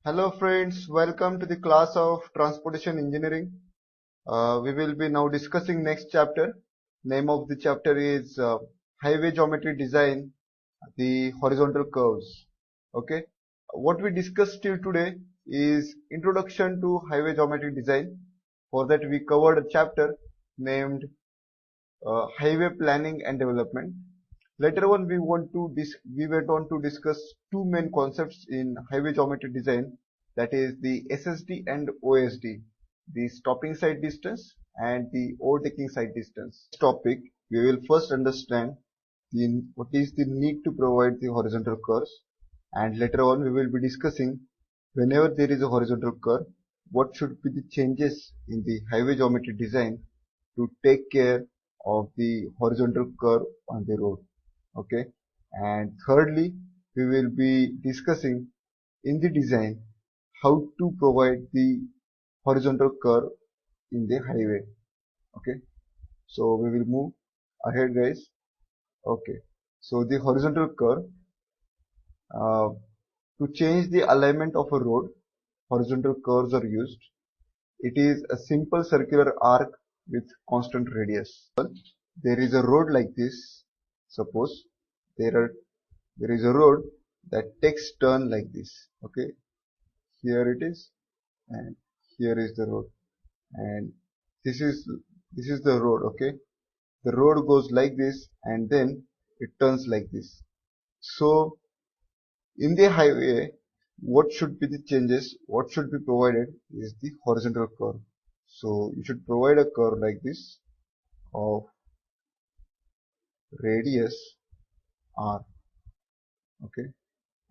Hello friends, welcome to the class of Transportation Engineering. We will be now discussing next chapter. Name of the chapter is Highway Geometry Design, the Horizontal Curves. Okay. What we discussed till today is Introduction to Highway Geometry Design. For that we covered a chapter named Highway Planning and Development. Later on we went on to discuss two main concepts in highway geometry design, that is the SSD and OSD, the stopping side distance and the overtaking side distance. This topic we will first understand what is the need to provide the horizontal curves, and later on we will be discussing whenever there is a horizontal curve, what should be the changes in the highway geometry design to take care of the horizontal curve on the road. Okay, and thirdly we will be discussing in the design how to provide the horizontal curve in the highway. Okay, so we will move ahead, guys. Okay, so the horizontal curve, uh, to change the alignment of a road, horizontal curves are used. It is a simple circular arc with constant radius. There is a road like this. Suppose there are there is a road that takes turn like this. Okay, here it is, and here is the road, and this is this is the road. Okay, the road goes like this and then it turns like this. So in the highway, what should be the changes, what should be provided is the horizontal curve. So you should provide a curve like this of radius r. Okay,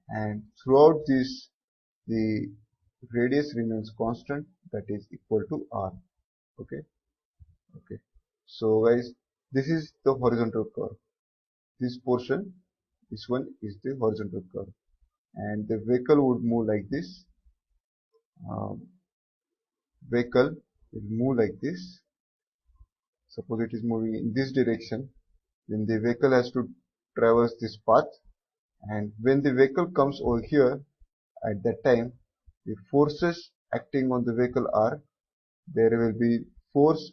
and throughout this the radius remains constant, that is equal to r. Okay, okay, so guys, this is the horizontal curve. This portion, this one is the horizontal curve, and the vehicle would move like this. Vehicle will move like this. Suppose it is moving in this direction, then the vehicle has to traverse this path, and when the vehicle comes over here, at that time the forces acting on the vehicle are, there will be force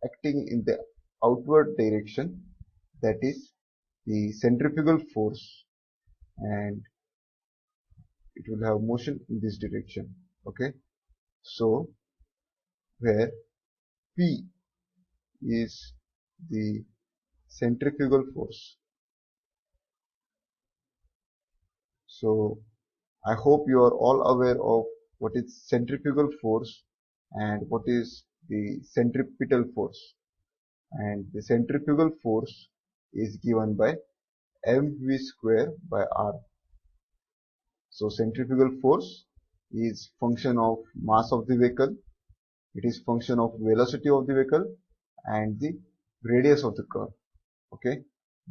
acting in the outward direction, that is the centrifugal force, and it will have motion in this direction. Okay, so where P is the centrifugal force. So I hope you are all aware of what is centrifugal force and what is the centripetal force. And the centrifugal force is given by mv square by r. So centrifugal force is function of mass of the vehicle, it is function of velocity of the vehicle and the radius of the curve. Okay,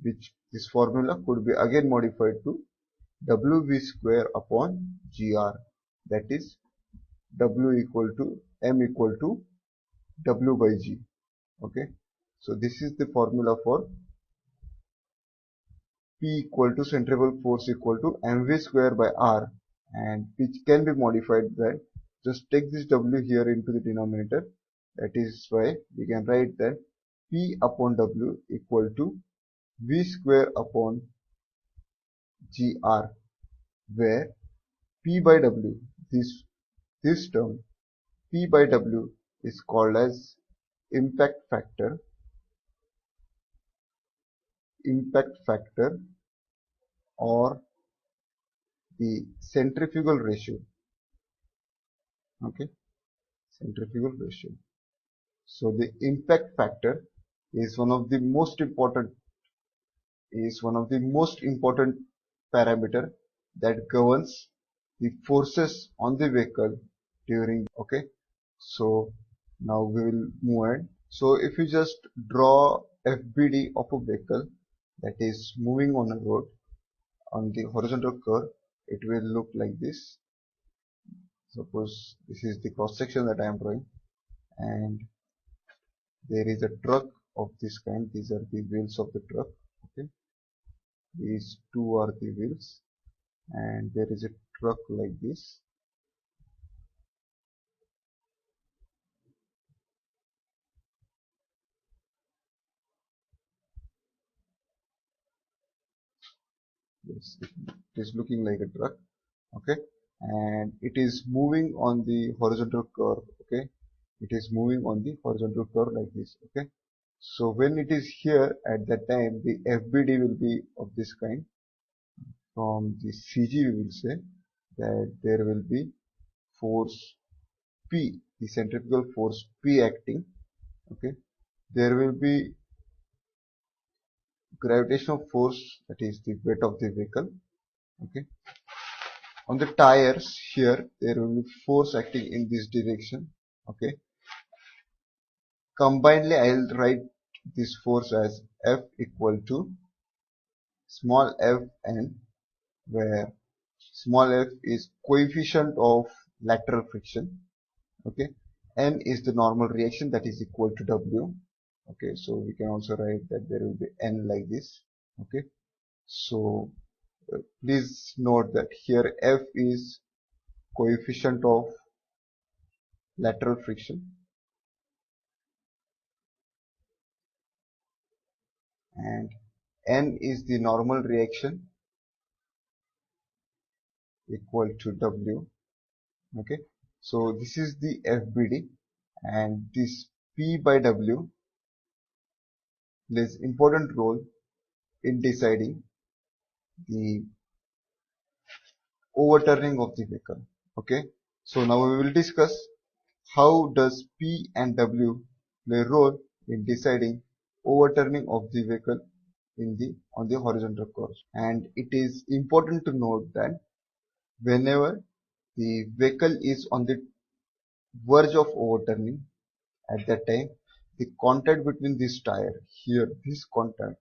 which this formula could be again modified to wv square upon gr, that is w equal to m equal to w by g. Okay, so this is the formula for P equal to centrifugal force equal to mv square by r, and which can be modified that just take this w here into the denominator. That is why we can write that P upon w equal to v square upon gr, where P by w, this term P by w is called as impact factor or the centrifugal ratio. Okay, centrifugal ratio. So the impact factor is one of the most important parameter that governs the forces on the vehicle during. Okay, so now we will move on. So if you just draw FBD of a vehicle that is moving on a road on the horizontal curve, it will look like this. Suppose this is the cross section that I am drawing, and there is a truck of this kind. These are the wheels of the truck. Okay, these two are the wheels, and there is a truck like this, Yes, it is looking like a truck. Okay, and it is moving on the horizontal curve. Okay, it is moving on the horizontal curve like this. Okay, so when it is here at that time, the FBD will be of this kind. From the CG we will say that there will be force P, the centrifugal force P acting. Okay, there will be gravitational force, that is the weight of the vehicle. Okay, on the tires here there will be force acting in this direction. Okay, combinedly I'll write this force as F equal to small f n, where small f is coefficient of lateral friction. Okay, n is the normal reaction, that is equal to W. Okay, so we can also write that there will be n like this. Okay, so please note that here F is coefficient of lateral friction and N is the normal reaction equal to W. Okay, so this is the FBD, and this P by W plays important role in deciding the overturning of the vehicle. Okay, so now we will discuss how does P and W play a role in deciding overturning of the vehicle in the on the horizontal course. And it is important to note that whenever the vehicle is on the verge of overturning, at that time the contact between this tire here, this contact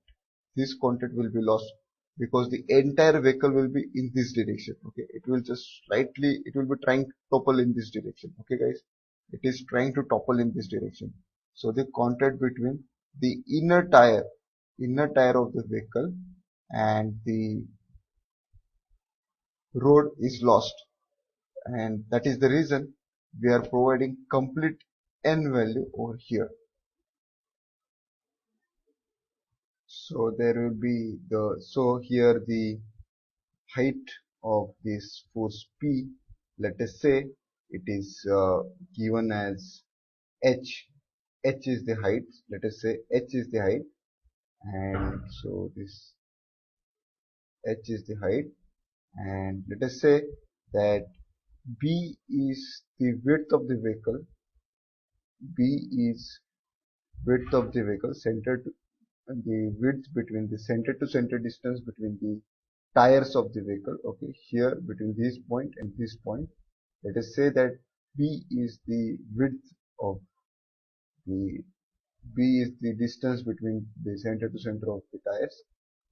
will be lost, because the entire vehicle will be in this direction. Okay, it will just slightly, it will be trying to topple in this direction. Okay guys, it is trying to topple in this direction, so the contact between the inner tire of the vehicle and the road is lost, and that is the reason we are providing complete n value over here. So there will be so here the height of this force P, let us say it is given as h. H is the height, let us say h is the height, and so this h is the height, and let us say that B is the width of the vehicle. B is width of the vehicle, the width between the center to center distance between the tires of the vehicle. Okay, here between this point and this point, let us say that B is the width of the B is the distance between the center to center of the tires.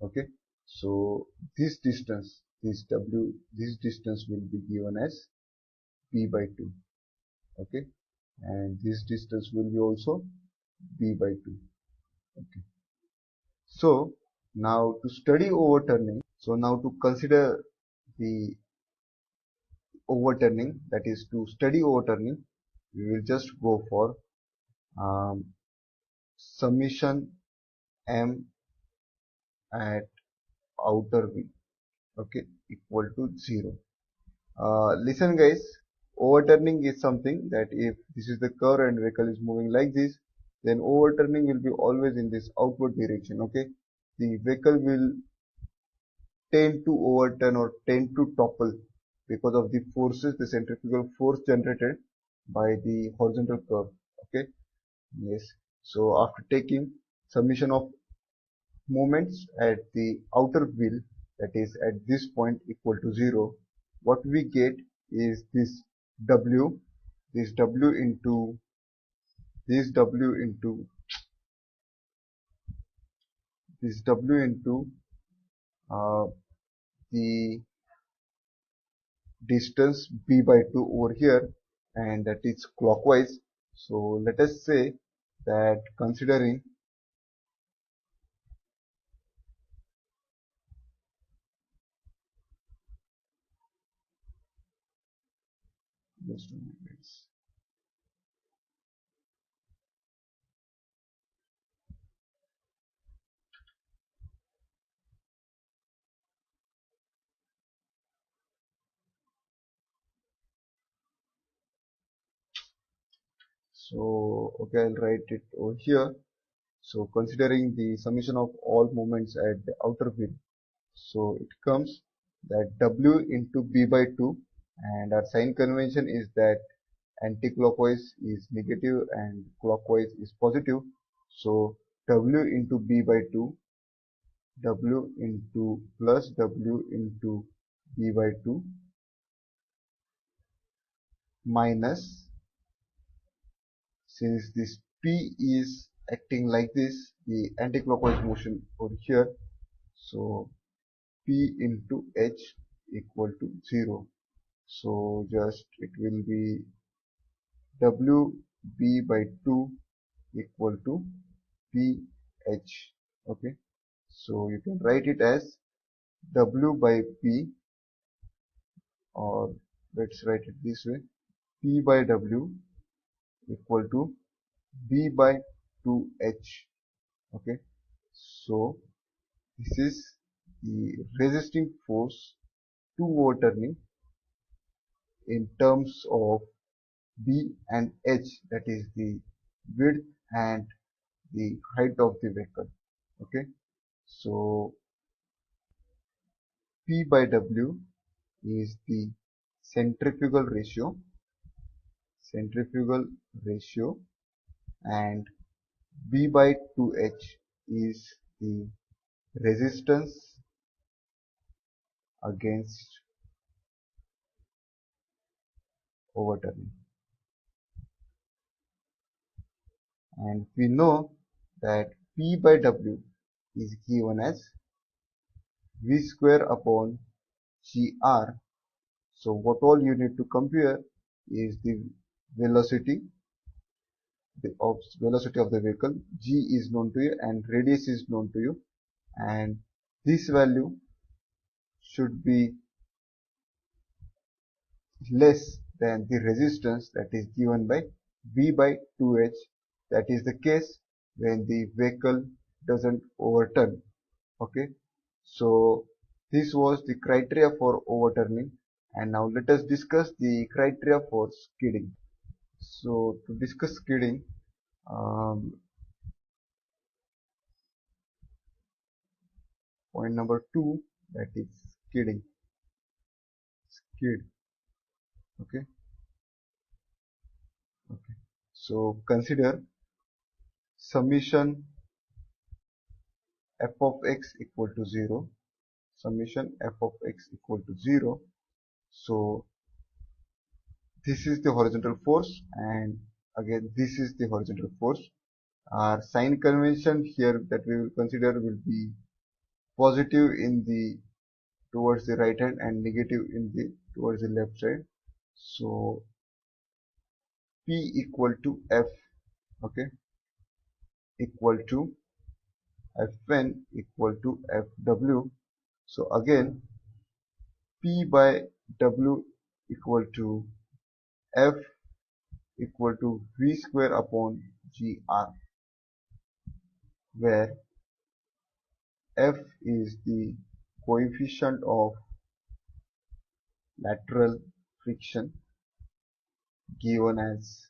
Okay, so this distance, this distance will be given as B by 2. Okay, and this distance will be also B by 2. Okay, so now to study overturning, so now to consider the overturning, that is to study overturning, we will just go for um, summation m at outer v, okay, equal to 0. Listen guys, overturning is something that if this is the curve and vehicle is moving like this, then overturning will be always in this outward direction. Okay, the vehicle will tend to overturn or tend to topple because of the forces, the centrifugal force generated by the horizontal curve. Okay, yes, so after taking summation of moments at the outer wheel, that is at this point equal to 0, what we get is w this w into this w into this w into uh, the distance b by 2 over here, and that is clockwise. So let us say that considering just a minute. So okay, I'll write it over here. So considering the summation of all moments at the outer wheel, so it comes that W into B by 2, and our sign convention is that anti-clockwise is negative and clockwise is positive. So W into B by 2, W into plus W into B by 2 minus, since this P is acting like this, the anti-clockwise motion over here, so P into H equal to 0. So just it will be WB by 2 equal to PH. Okay, so you can write it as W by P, or let's write it this way, P by W equal to B by 2H. Okay, so this is the resisting force to overturning in terms of B and H, that is the width and the height of the vehicle. Okay, so P by W is the centrifugal ratio, and B by 2H is the resistance against overturning. And we know that P by W is given as V square upon GR. So what all you need to compare is the velocity, velocity of the vehicle. G is known to you and radius is known to you, and this value should be less than the resistance that is given by V by 2H. That is the case when the vehicle doesn't overturn. Okay, so this was the criteria for overturning, and now let us discuss the criteria for skidding. So to discuss skidding, point number 2, that is skidding. Skid. Okay. Okay. So consider summation f of x equal to 0. Summation f of x equal to 0. So this is the horizontal force, and again this is the horizontal force. Our sign convention here that we will consider will be positive in the towards the right hand and negative in the towards the left side. So P equal to F, okay, equal to Fn equal to Fw. So again P by W equal to F equal to V square upon GR, where F is the coefficient of lateral friction given as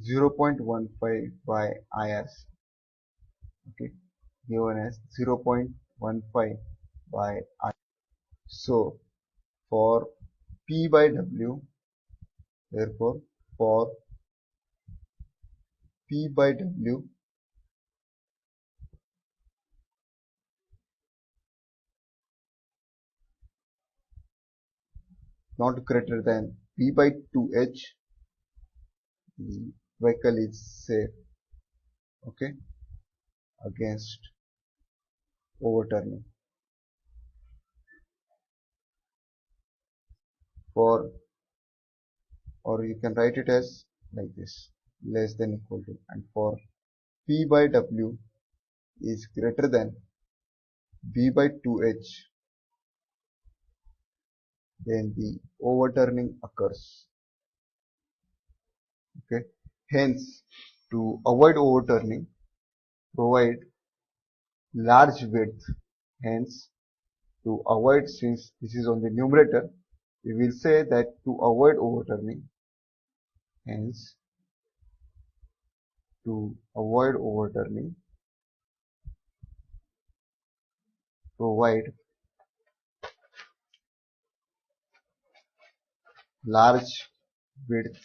0.15 by IS. Okay, given as 0.15 by I. So for P by W, therefore for P by W not greater than P by 2H, the vehicle is safe, okay, against overturning. For, or you can write it as like this, less than equal to, and for P by W is greater than V by 2H, then the overturning occurs. Okay, hence to avoid overturning, provide large width. Hence to avoid, since this is on the numerator, we will say that to avoid overturning, hence to avoid overturning, provide large width,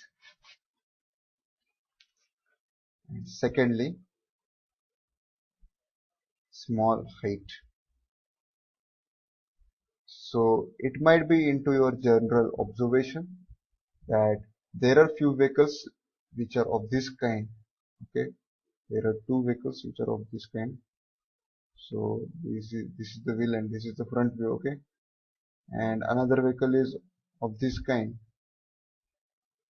and secondly, small height. So it might be into your general observation that there are few vehicles which are of this kind. Okay, there are two vehicles which are of this kind. So this is the wheel and this is the front view. Okay, and another vehicle is of this kind.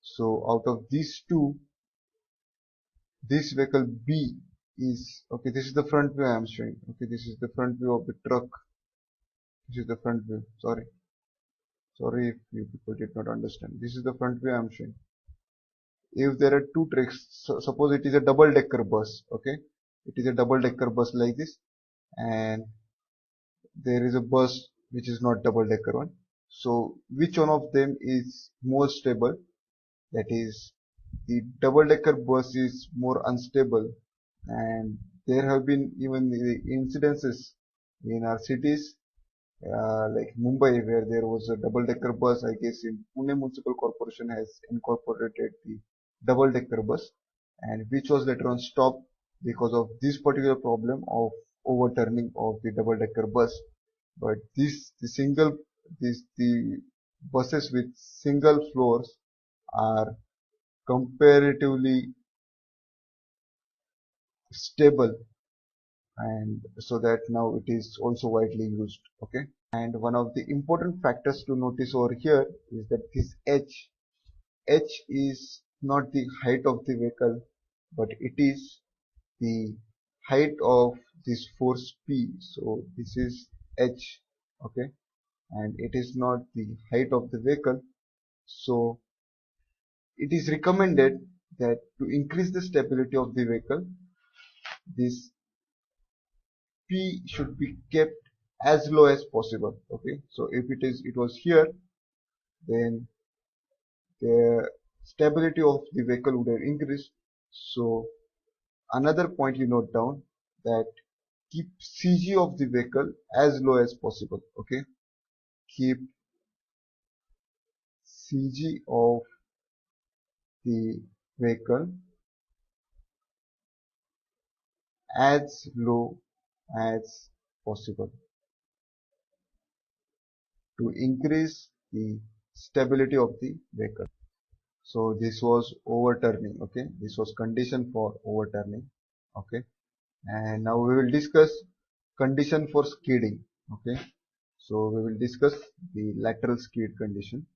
So out of these two, this vehicle B is okay. This is the front view I am showing. Okay, this is the front view of the truck. This is the front view. Sorry if you people did not understand. This is the front view I am showing. If there are two tracks, suppose it is a double decker bus. Okay, it is a double decker bus like this, and there is a bus which is not double decker one. So which one of them is more stable? That is, the double decker bus is more unstable, and there have been even the incidences in our cities like Mumbai, where there was a double decker bus. I guess in Pune Municipal Corporation has incorporated the double decker bus, and which was later on stopped because of this particular problem of overturning of the double decker bus. But the buses with single floors are comparatively stable, and so that now it is also widely used. Okay, and one of the important factors to notice over here is that this h is not the height of the vehicle, but it is the height of this force P. So this is h. Okay, and it is not the height of the vehicle. So it is recommended that to increase the stability of the vehicle, this P should be kept as low as possible. Okay, so if it was here, then the stability of the vehicle would have increased. So another point you note down, that keep CG of the vehicle as low as possible. Okay, keep CG of the vehicle as low as possible to increase the stability of the vehicle. So this was overturning. Okay, this was condition for overturning. Okay, and now we will discuss condition for skidding. Okay, so we will discuss the lateral skid condition.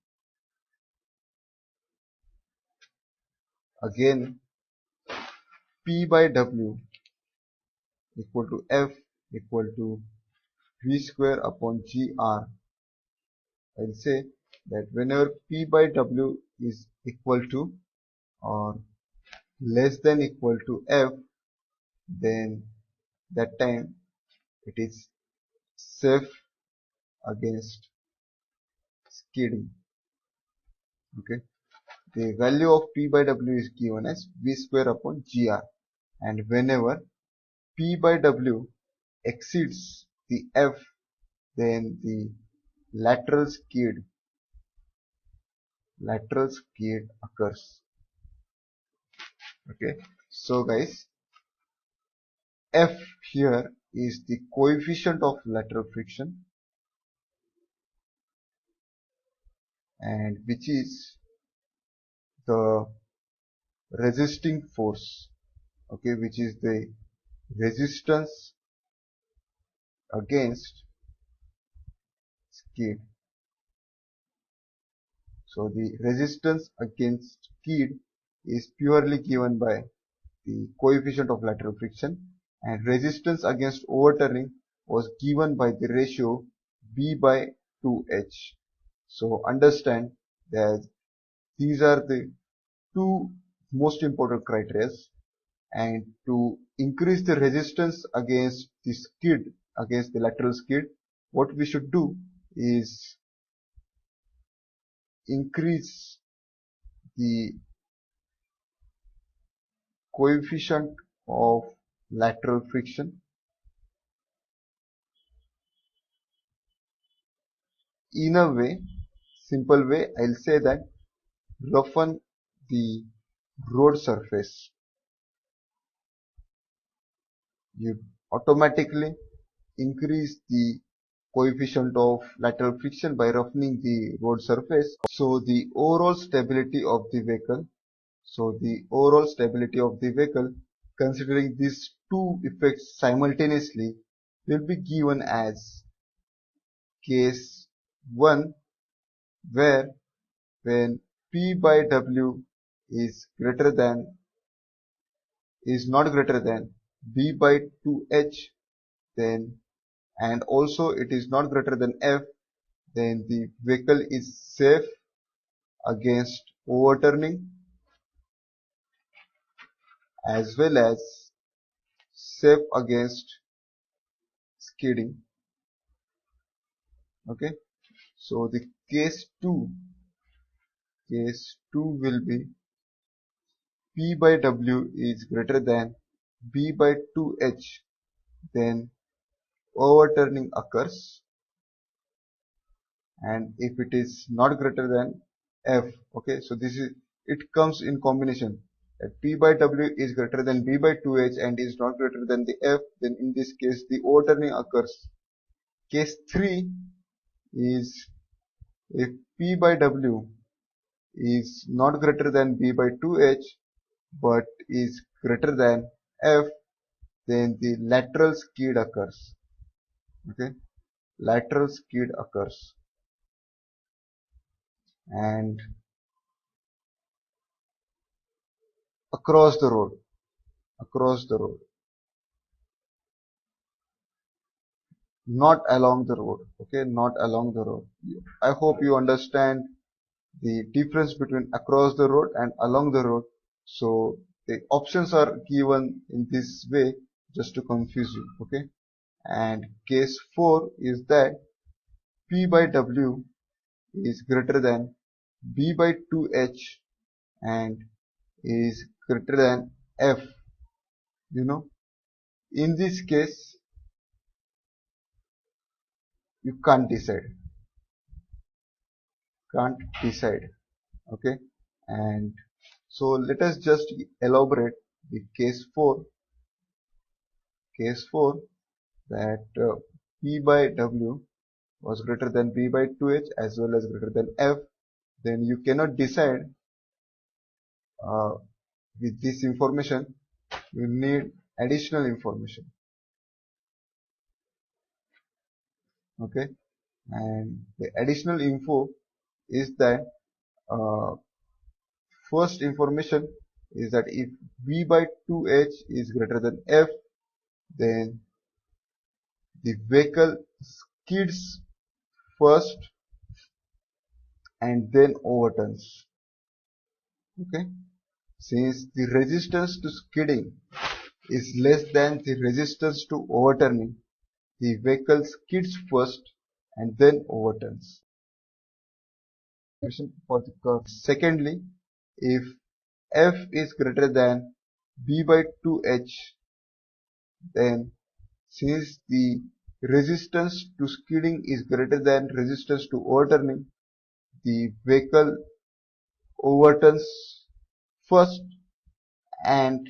Again, P by W equal to F equal to V square upon GR. I'll say that whenever P by W is equal to or less than equal to F, then that time it is safe against skidding. Okay, the value of P by W is given as V square upon GR, and whenever P by W exceeds the F, then the lateral skid occurs. Okay, so guys, F here is the coefficient of lateral friction, and which is the resisting force. Okay, which is the resistance against skid. So the resistance against skid is purely given by the coefficient of lateral friction, and resistance against overturning was given by the ratio B by 2H. So understand that these are the two most important criteria, and to increase the resistance against the skid, against the lateral skid, what we should do is increase the coefficient of lateral friction. In a way, simple way, I'll say that roughen the road surface. You automatically increase the coefficient of lateral friction by roughening the road surface. So the overall stability of the vehicle, considering these two effects simultaneously, will be given as case 1, where when P by W is not greater than B by 2H, then and also it is not greater than F, then the vehicle is safe against overturning as well as safe against skidding. Okay, so the case 2 will be P by W is greater than B by 2H, then overturning occurs, and if it is not greater than F, okay, so it comes in combination that P by W is greater than B by 2H and is not greater than the F, then in this case the overturning occurs. Case 3 is if P by W is not greater than B by 2H but is greater than F, then the lateral skid occurs. Okay, lateral skid occurs, and across the road, not along the road. Okay, not along the road. I hope you understand the difference between across the road and along the road. So the options are given in this way just to confuse you. Okay, and case 4 is that P by W is greater than B by 2H and is greater than F. In this case you can't decide. Okay, and so let us just elaborate the case 4 that P by W was greater than B by 2H as well as greater than F. Then you cannot decide uh, with this information. You need additional information. Okay, and the additional info is that uh, first information is that if B by 2H is greater than F, then the vehicle skids first and then overturns. Okay, since the resistance to skidding is less than the resistance to overturning, the vehicle skids first and then overturns. For the curve. Secondly, if F is greater than B by 2H, then since the resistance to skidding is greater than resistance to overturning, the vehicle overturns first and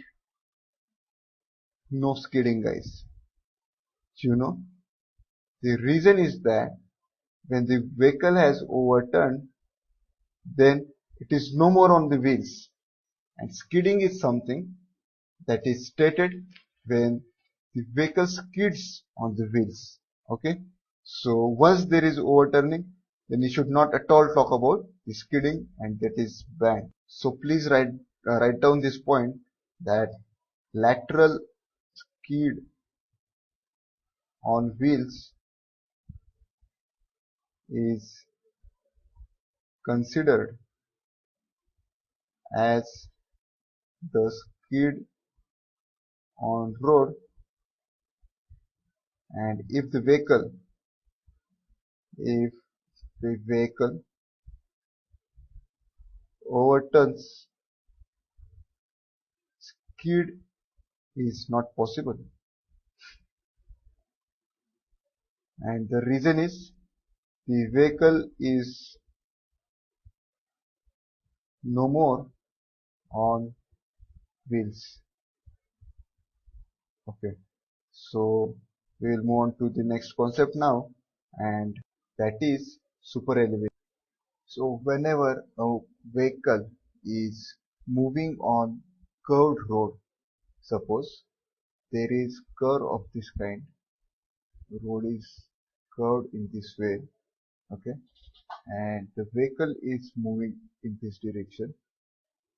no skidding, guys. The reason is that when the vehicle has overturned, then it is no more on the wheels, and skidding is something that is stated when the vehicle skids on the wheels. Okay, so once there is overturning, then you should not at all talk about the skidding, and that is banned. So please write down this point that lateral skid on wheels is considered as the skid on road, and if the vehicle overturns skid is not possible. And the reason is the vehicle is no more on wheels. Okay, so we will move on to the next concept now, and that is super elevation. So whenever a vehicle is moving on curved road, suppose there is curve of this kind, the road is curved in this way, okay, and the vehicle is moving in this direction.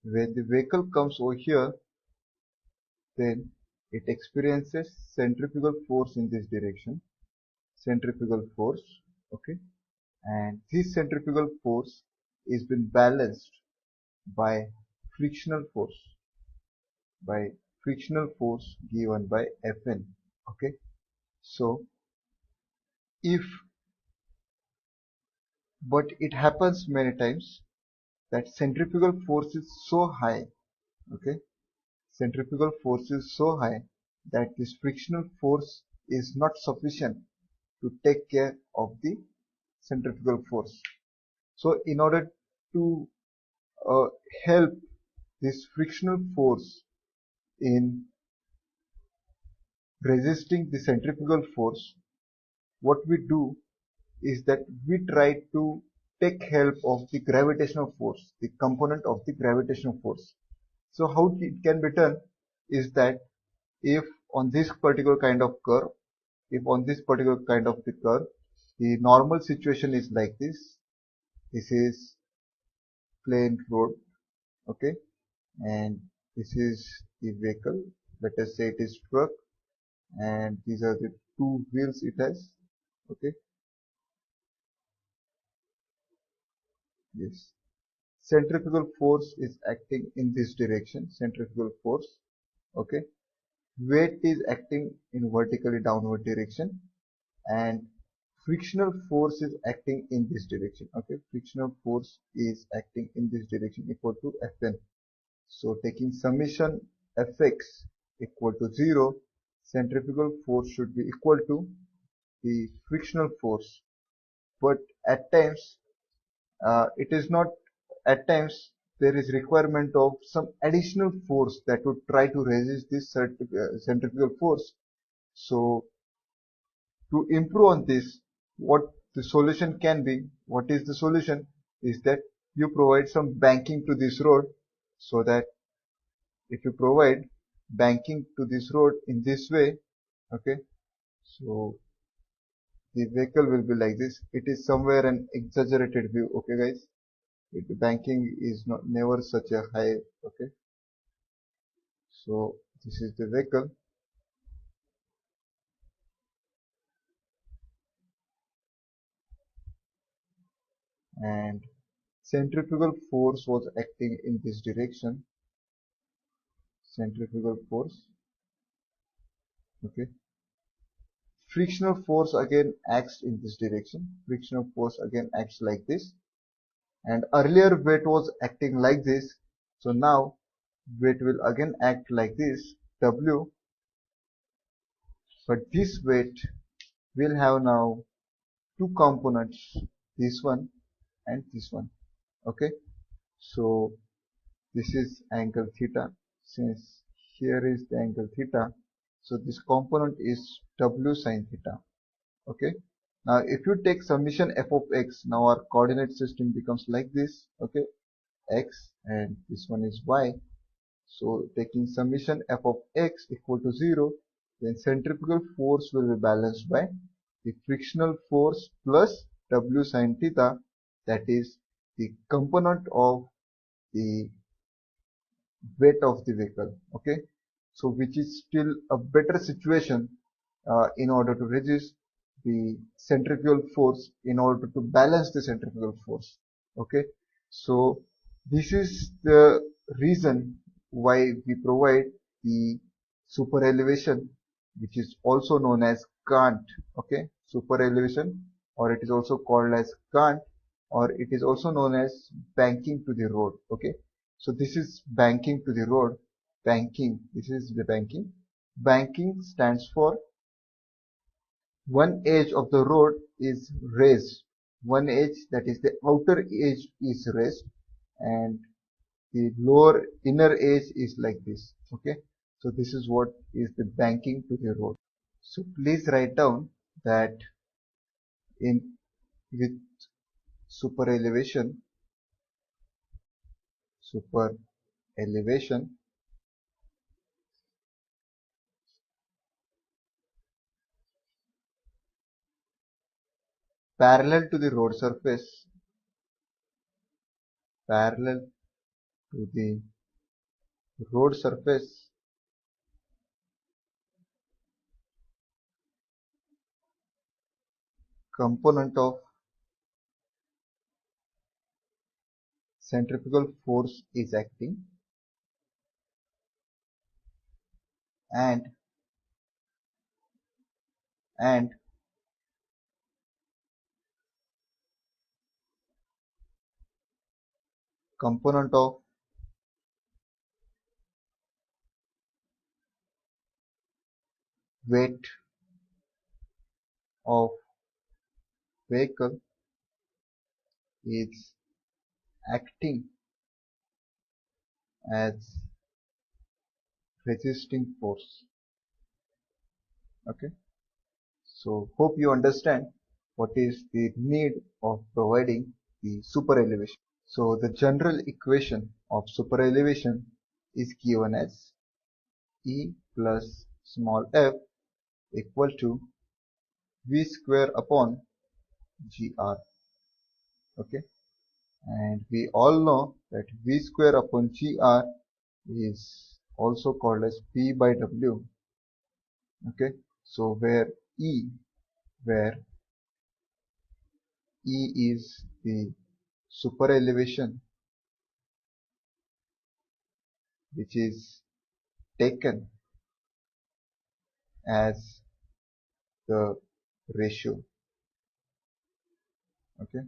When the vehicle comes over here, then it experiences centrifugal force in this direction, centrifugal force, okay, and this centrifugal force is been balanced by frictional force, by frictional force given by Fn. Okay, so if, but it happens many times that centrifugal force is so high, okay, centrifugal force is so high that this frictional force is not sufficient to take care of the centrifugal force. So in order to uh, help this frictional force in resisting the centrifugal force, what we do is that we try to take help of the gravitational force, the component of the gravitational force. So how it can be done is that if on this particular kind of curve, if on this particular kind of the curve, the normal situation is like this. This is plain road, okay, and this is the vehicle. Let us say it is truck, and these are the two wheels it has, okay. Yes, centrifugal force is acting in this direction, centrifugal force, okay, weight is acting in vertically downward direction, and frictional force is acting in this direction, okay, frictional force is acting in this direction equal to Fn. So taking summation Fx equal to 0, centrifugal force should be equal to the frictional force, but at times it is not, at times there is requirement of some additional force that would try to resist this centrifugal force. So to improve on this, what the solution can be, what is the solution is that you provide some banking to this road, so that if you provide banking to this road in this way, okay, so the vehicle will be like this. It is somewhere an exaggerated view, okay guys. The banking is not never such a high, okay. So this is the vehicle, and centrifugal force was acting in this direction, centrifugal force, okay. Frictional force again acts in this direction, frictional force again acts like this, and earlier weight was acting like this, so now weight will again act like this, W, but this weight will have now two components, this one and this one, okay. So this is angle theta, since here is the angle theta, so this component is W sine theta, okay. Now if you take summation f of x, now our coordinate system becomes like this, okay, x, and this one is y. So taking summation f of x equal to 0, then centrifugal force will be balanced by the frictional force plus W sine theta, that is the component of the weight of the vehicle, okay. So which is still a better situation in order to resist the centrifugal force, in order to balance the centrifugal force, okay. So this is the reason why we provide the super elevation, which is also known as cant, okay, super elevation, or it is also called as cant, or it is also known as banking to the road, okay. So this is banking to the road, banking. This is the banking. Banking stands for one edge of the road is raised. One edge, that is the outer edge, is raised, and the lower inner edge is like this. Okay, so this is what is the banking to the road. So please write down that in with super elevation parallel to the road surface, parallel to the road surface, component of centrifugal force is acting, and component of weight of vehicle is acting as resisting force. Okay, so hope you understand what is the need of providing the super elevation. So the general equation of super elevation is given as E plus small f equal to V square upon GR. Okay, and we all know that V square upon GR is also called as P by W. Okay, so where E is the super elevation which is taken as the ratio. Okay,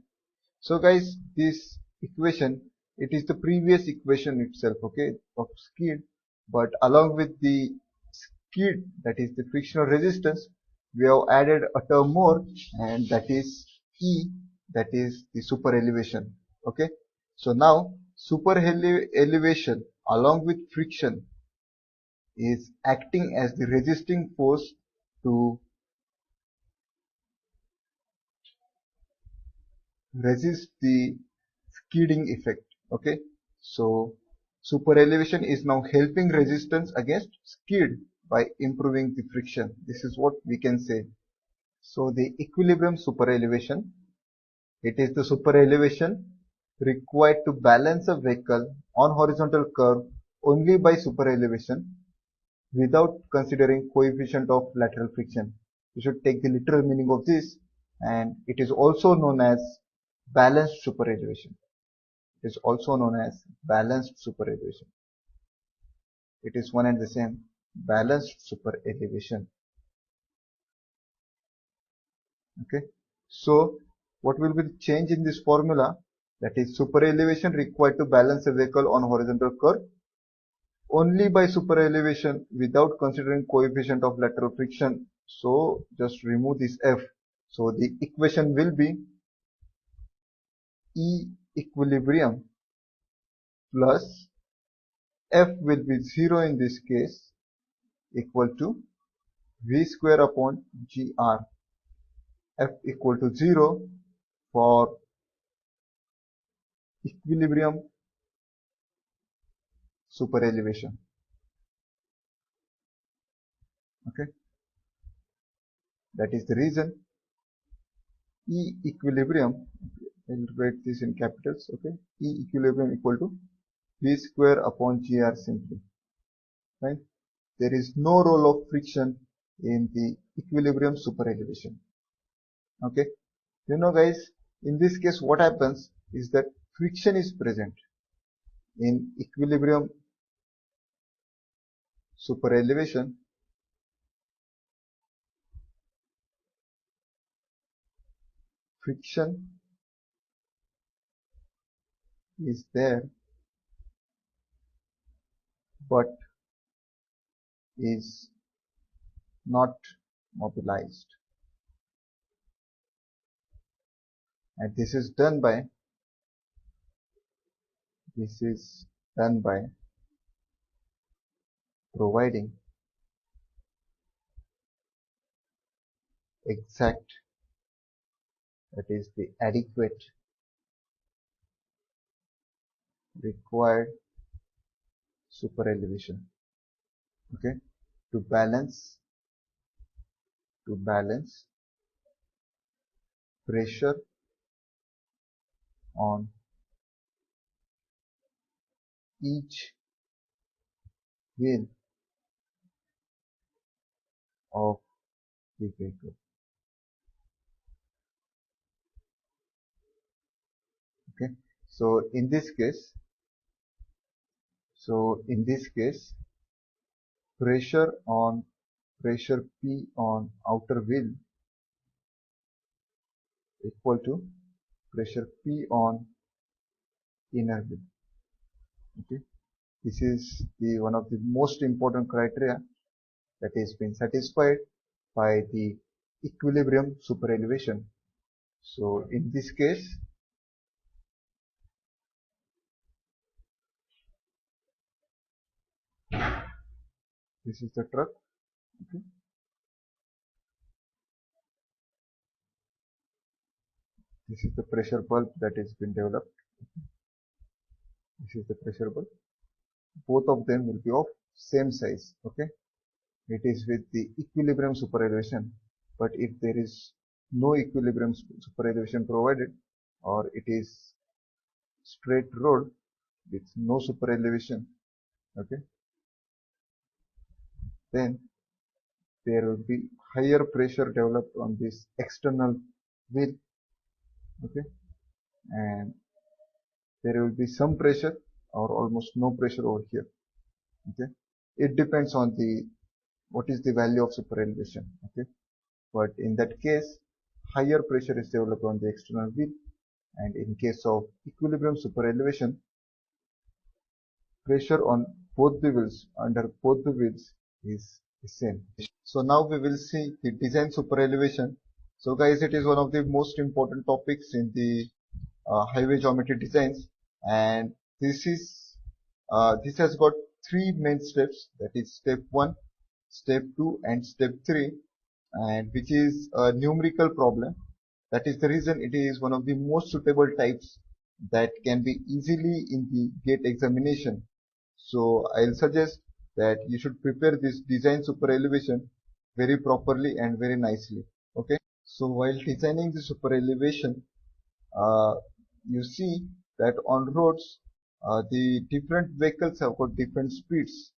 so guys, this equation, it is the previous equation itself, okay, of skid, but along with the skid, that is the frictional resistance, we have added a term more, and that is E, that is the super elevation. Okay, so now super elevation along with friction is acting as the resisting force to resist the skidding effect. Okay, so super elevation is now helping resistance against skid by improving the friction. This is what we can say. So the equilibrium super elevation, it is the super elevation required to balance a vehicle on horizontal curve only by super elevation without considering coefficient of lateral friction. You should take the literal meaning of this, and it is also known as balanced super elevation. It is also known as balanced super elevation. It is one and the same, balanced super elevation. Okay, so what will be the change in this formula? That is super elevation required to balance a vehicle on horizontal curve only by super elevation without considering coefficient of lateral friction. So just remove this F. So the equation will be E equilibrium plus F will be 0 in this case equal to V square upon GR. F equal to 0 for equilibrium super elevation. Okay, that is the reason E equilibrium, I'll write this in capitals. Okay, E equilibrium equal to V square upon GR simply. Right, there is no role of friction in the equilibrium super elevation. Okay, you know guys, in this case what happens is that friction is present in equilibrium super elevation. Friction is there, but is not mobilized, and this is done by providing exact, that is the adequate required super elevation, okay, to balance pressure on each wheel of the vehicle. Okay, so in this case, pressure P on outer wheel equal to pressure P on inner wheel. Okay, this is the one of the most important criteria that is been satisfied by the equilibrium super elevation. So in this case, this is the truck. Okay, this is the pressure bulb that has been developed. This is the pressure bulb. Both of them will be of same size. Okay, it is with the equilibrium super elevation. But if there is no equilibrium super elevation provided, or it is straight road with no super elevation, okay, then there will be higher pressure developed on this external wheel, okay, and there will be some pressure or almost no pressure over here. Okay, it depends on the what is the value of super elevation. Okay, but in that case, higher pressure is developed on the external wheel, and in case of equilibrium super elevation, pressure on both the wheels under both the wheels is the same. So now we will see the design super elevation. So guys, it is one of the most important topics in the highway geometry designs, and this has got three main steps, that is step 1, step 2 and step 3, and which is a numerical problem. That is the reason it is one of the most suitable types that can be easily in the GATE examination. So I'll suggest that you should prepare this design super elevation very properly and very nicely. Okay, so while designing the super elevation, uh, you see that on roads, the different vehicles have got different speeds.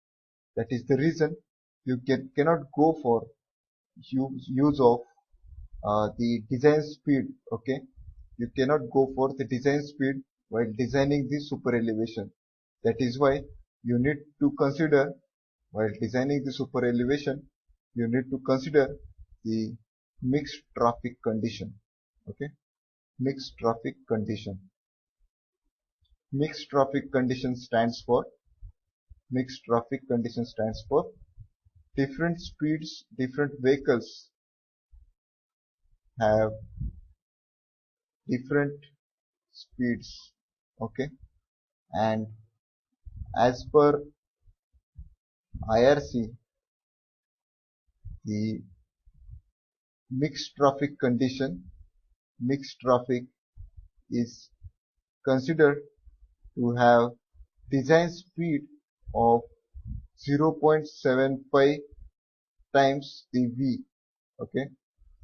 That is the reason you cannot go for use of the design speed. Okay, you cannot go for the design speed while designing the super elevation. That is why you need to consider, while designing the super elevation, you need to consider the mixed traffic condition. Okay, mixed traffic condition. Mixed traffic condition stands for different speeds, different vehicles have different speeds. Okay, and as per IRC, the mixed traffic is considered to have design speed of 0.75 times the V. Okay,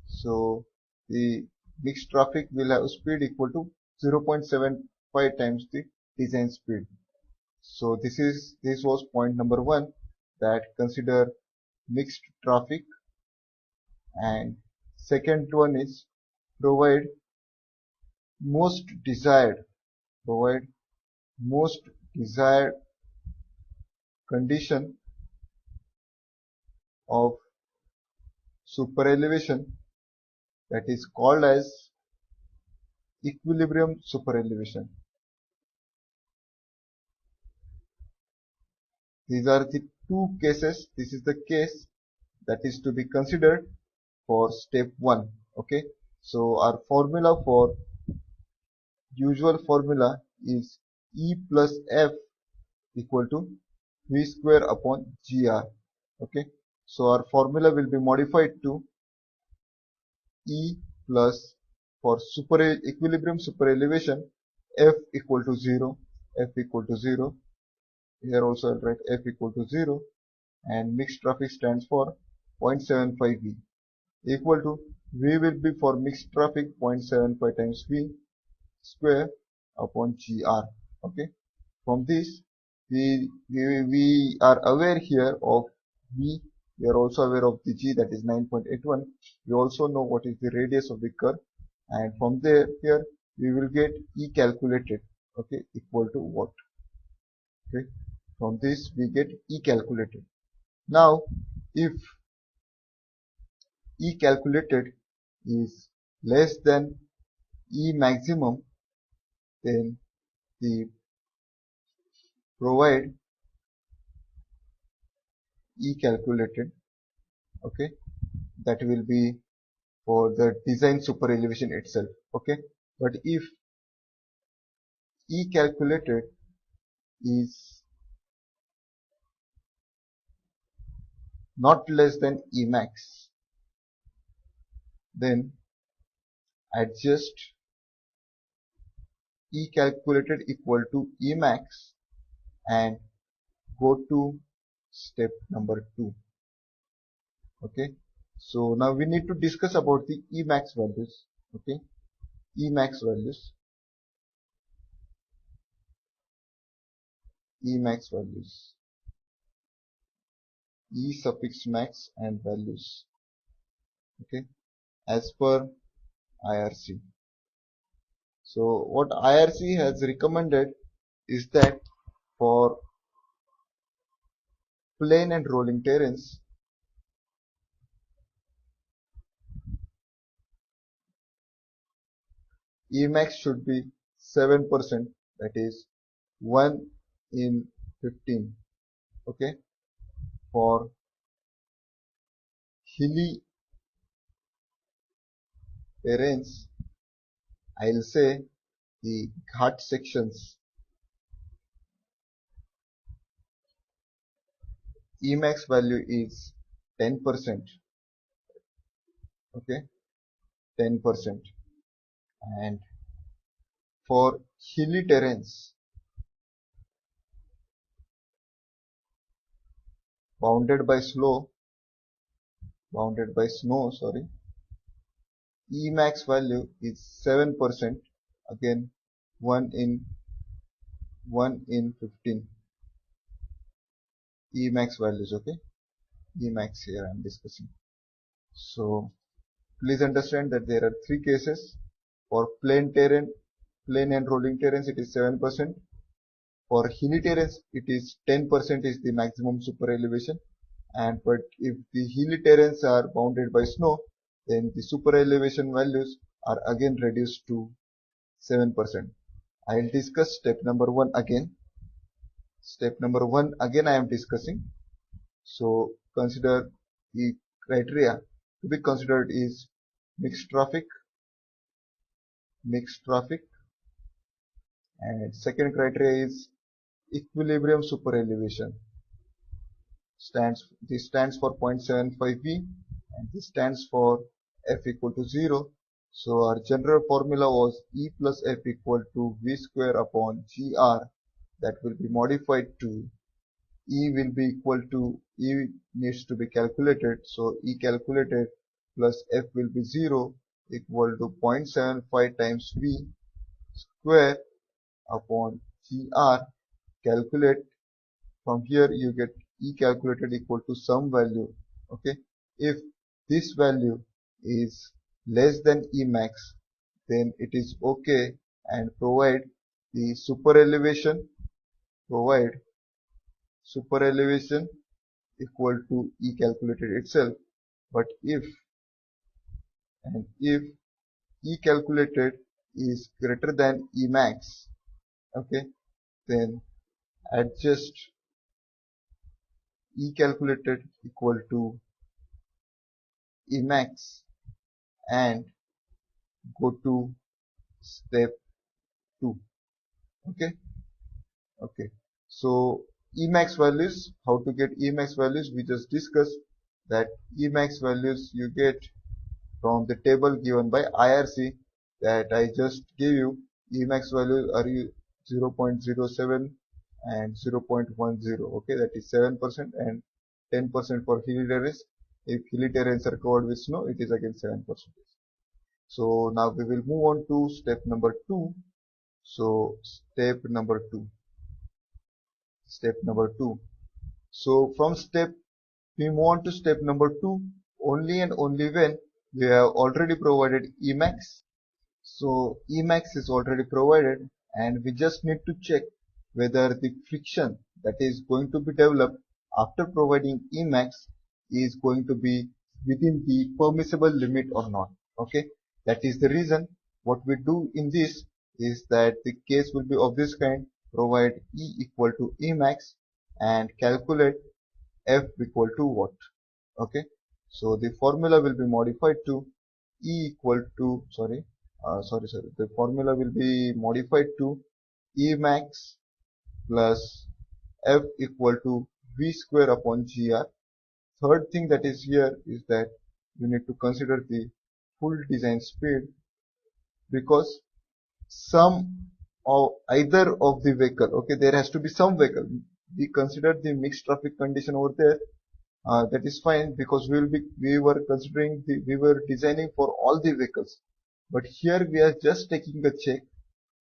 so the mixed traffic will have speed equal to 0.75 times the design speed. So this was point number 1, that consider mixed traffic, and second one is provide most desired condition of super elevation, that is called as equilibrium super elevation. These are the two cases. This is the case that is to be considered for step 1. Okay, so our formula for usual formula is E plus F equal to V square upon GR. Okay, so our formula will be modified to E plus, for equilibrium super elevation, F equal to 0, F equal to 0. Here also I'll write F equal to 0, and mixed traffic stands for 0.75 V equal to V will be for mixed traffic 0.75 times V square upon GR. Okay, from this we are aware here of V. We are also aware of the G, that is 9.81. We also know what is the radius of the curve, and from there here we will get E calculated. Okay, equal to what? Okay, from this we get E calculated. Now if E calculated is less than E maximum, then the provide E calculated. Okay, that will be for the design super elevation itself. Okay, but if E calculated is not less than E max, then adjust E calculated equal to E max and go to step number 2. Okay, so now we need to discuss about the E max values. Okay, E max values, E max values, E suffix max and values. Okay, as per IRC. So what IRC has recommended is that for plane and rolling terrains, Emax should be 7%, that is 1 in 15. Okay, for hilly terrains, I'll say the ghat sections, Emax value is 10%. Okay, 10%. And for hilly terrains bounded by snow, sorry, Emax value is 7%, again 1 in 15 Emax values. Okay, Emax here I am discussing. So please understand that there are three cases. For plain and rolling terrains it is 7%. For hilly terrains it is 10% is the maximum super elevation, but if the hilly terrains are bounded by snow, then the super elevation values are again reduced to 7%. I will discuss step number 1 again. Step number 1 again I am discussing. So consider the criteria to be considered is mixed traffic, and second criteria is equilibrium super elevation. This stands for 0.75 V, and this stands for F equal to 0. So our general formula was E plus F equal to V square upon GR. That will be modified to E will be equal to, E needs to be calculated, so E calculated plus F will be 0 equal to 0.75 times V square upon GR. Calculate. From here you get E calculated equal to some value. Okay, if this value is less than E max, then it is okay, and provide super elevation equal to E calculated itself. But if E calculated is greater than E max, okay, then adjust E calculated equal to Emax and go to step 2. Okay. Okay. So Emax values, how to get Emax values, we just discussed that Emax values you get from the table given by IRC that I just gave you. Emax values are 0.07 and 0.10. Okay, that is 7% and 10% for hilly terrains. If hilly terrains are covered with snow, it is again 7%. So now we will move on to step number 2. So step number 2. So from we move on to step number 2 only and only when we have already provided Emax. So Emax is already provided and we just need to check whether the friction that is going to be developed after providing Emax is going to be within the permissible limit or not. Okay, that is the reason what we do in this is that the case will be of this kind. Provide E equal to Emax and calculate F equal to what. Okay, so the formula will be modified to E equal to the formula will be modified to Emax plus F equal to V square upon GR. Third thing that is here is that you need to consider the full design speed, because some or either of the vehicle, okay, there has to be some vehicle. We consider the mixed traffic condition over there. That is fine, because we were designing for all the vehicles, but here we are just taking a check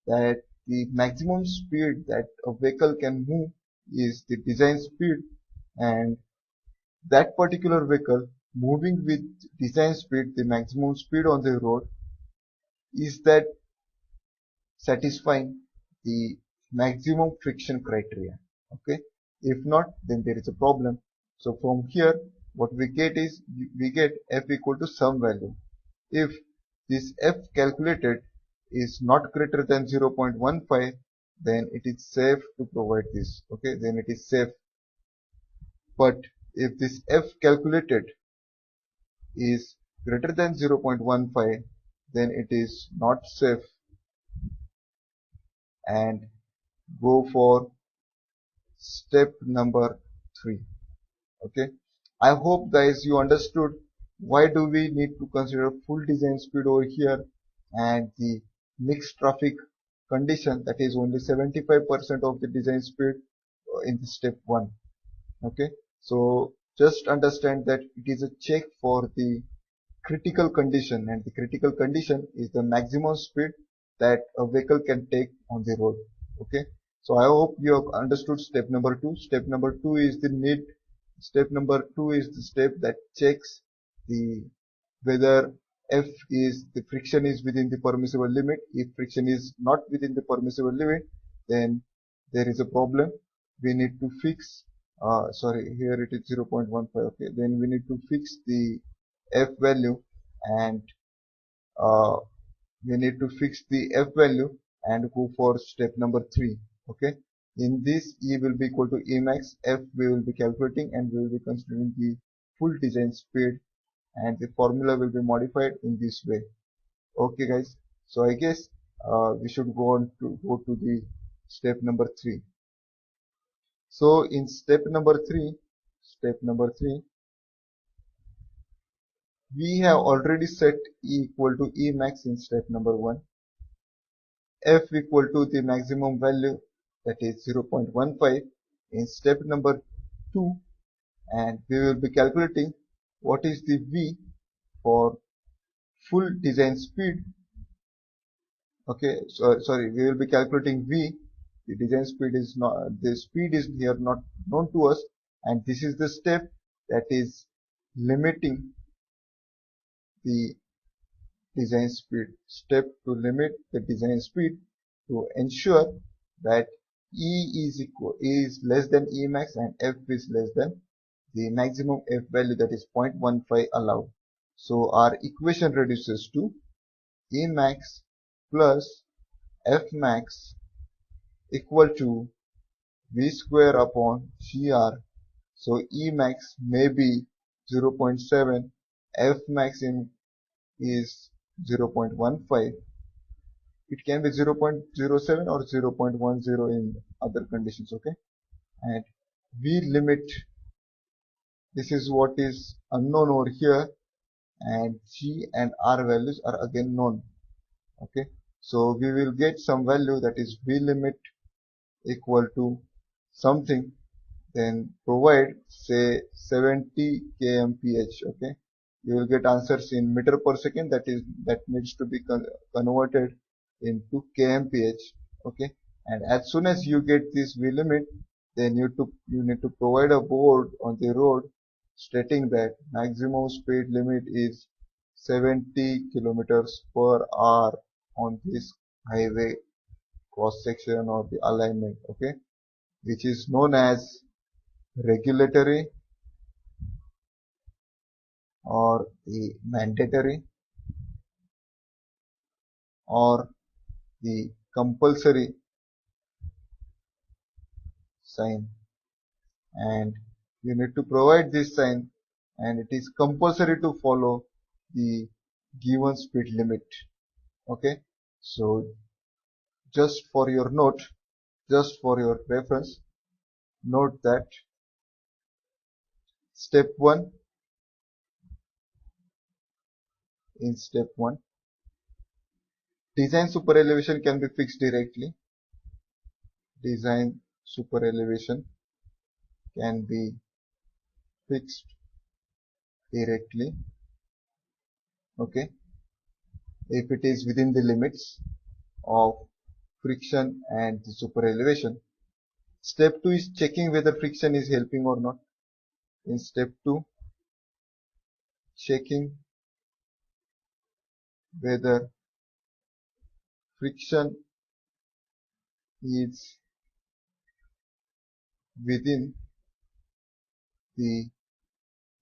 that the maximum speed that a vehicle can move is the design speed, and that particular vehicle moving with design speed, the maximum speed on the road, is that satisfying the maximum friction criteria. Okay, if not, then there is a problem. So from here what we get is we get F equal to some value. If this F calculated is not greater than 0.15, then it is safe to provide this. Okay, then it is safe. But if this F calculated is greater than 0.15, then it is not safe, and go for step number 3. Okay, I hope guys you understood why do we need to consider full design speed over here and the mixed traffic condition, that is only 75% of the design speed in the step 1. Okay, so just understand that it is a check for the critical condition, and the critical condition is the maximum speed that a vehicle can take on the road. Okay, so I hope you have understood step number 2. Step number 2 is the step that checks the whether the friction is within the permissible limit. If friction is not within the permissible limit, then there is a problem. We need to fix here it is 0.15. Okay, then we need to fix the F value, and uh, go for step number 3. Okay, in this E will be equal to Emax, F we will be calculating, and we will be considering the full design speed, and the formula will be modified in this way. Okay guys, so I guess we should go to the step number 3. So in step number 3, we have already set E equal to Emax in step number 1, F equal to the maximum value, that is 0.15 in step number 2, and we will be calculating what is the V for full design speed. Okay, so sorry, we will be calculating V. The design speed is not, the speed is here not known to us, and this is the step that is limiting the design speed. Step to limit the design speed to ensure that E is less than Emax and F is less than the maximum F value, that is 0.15 allowed. So our equation reduces to Emax plus Fmax equal to V square upon GR. So E max may be 0.7, F max is 0.15. It can be 0.07 or 0.10 in other conditions, okay? And V limit, this is what is unknown over here, and G and R values are again known, okay? So we will get some value, that is V limit equal to something, then provide say 70 kmph, okay? You will get answers in meter per second, that needs to be converted into kmph, okay? And as soon as you get this V limit, then you need to provide a board on the road stating that maximum speed limit is 70 kilometers per hour on this highway cross section or the alignment, okay, which is known as regulatory or the mandatory or the compulsory sign, and you need to provide this sign, and it is compulsory to follow the given speed limit, okay? So just for your note, just for your reference, note that step 1, in step 1, design super elevation can be fixed directly. Design super elevation can be fixed directly, okay, if it is within the limits of friction and the super elevation. Step 2 is checking whether friction is helping or not. In step 2, checking whether friction is within the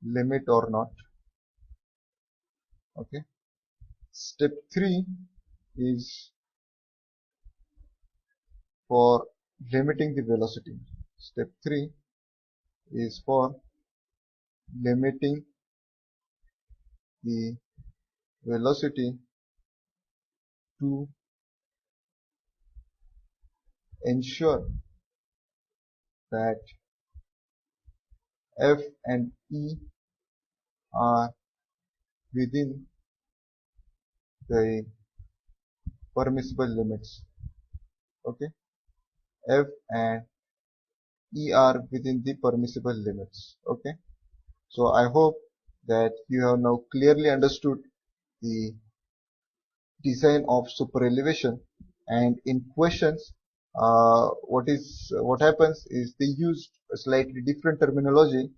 limit or not, okay. Step 3 is for limiting the velocity. Step 3 is for limiting the velocity to ensure that F and E are within the permissible limits, okay. F and E are within the permissible limits, okay. So I hope that you have now clearly understood the design of super elevation, and in questions what happens is they use a slightly different terminology.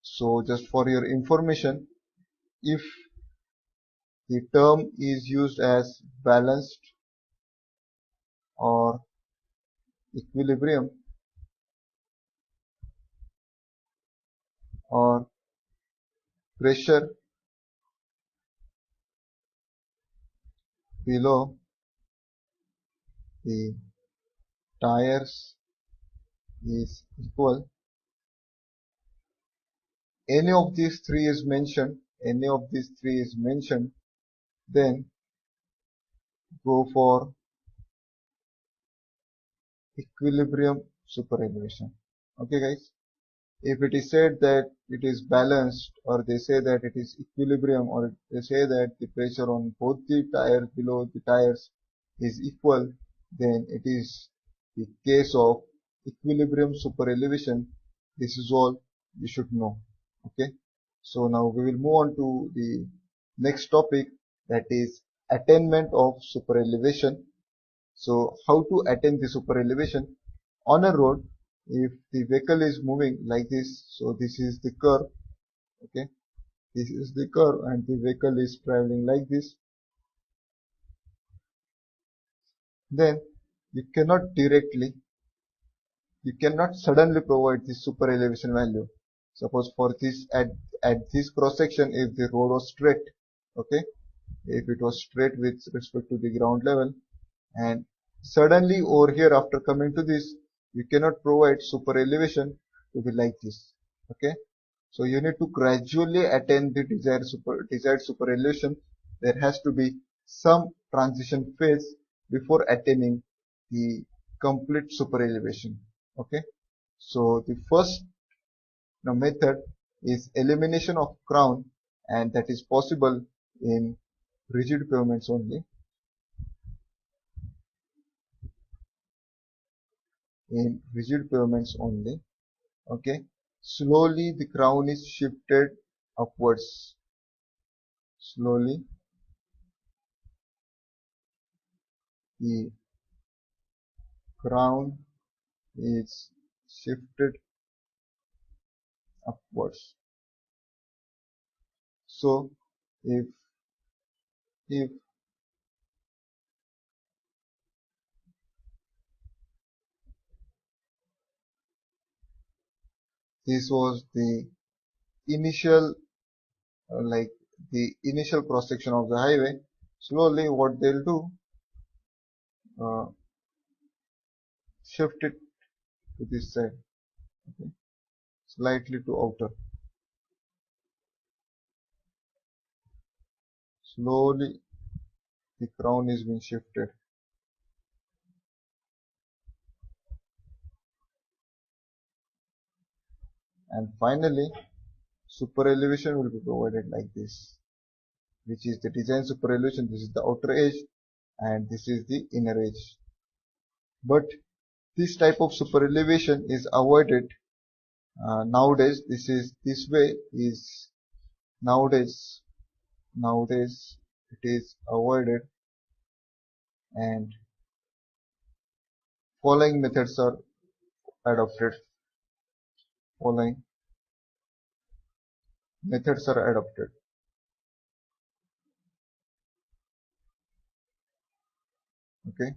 So just for your information, if the term is used as balanced or equilibrium or pressure below the tires is equal, any of these three is mentioned, then go for equilibrium super elevation, okay guys. If it is said that it is balanced, or they say that it is equilibrium, or they say that the pressure on both the tires below the tires is equal, then it is the case of equilibrium super elevation. This is all you should know, okay. So now we will move on to the next topic, that is attainment of super elevation. So how to attain the super elevation on a road? If the vehicle is moving like this, so this is the curve, okay, this is the curve, and the vehicle is traveling like this, then you cannot suddenly provide this super elevation value. Suppose for this, at this cross section, if the road was straight, okay, if it was straight with respect to the ground level, and suddenly over here after coming to this, you cannot provide super elevation to be like this. Okay, so you need to gradually attain the desired super elevation. There has to be some transition phase before attaining the complete super elevation. Okay, so the first method is elimination of crown, and that is possible in rigid pavements only. In rigid pavements only. Okay, slowly the crown is shifted upwards. Slowly the crown is shifted upwards. So if this was the initial like the initial cross section of the highway, slowly what they'll do, uh, shift it to this side. Okay, slightly to outer. Slowly the crown is being shifted, and finally super elevation will be provided like this, which is the design super elevation. This is the outer edge and this is the inner edge. But this type of super elevation is avoided nowadays. This way is nowadays it is avoided, and following methods are adopted. Following methods are adopted. Okay,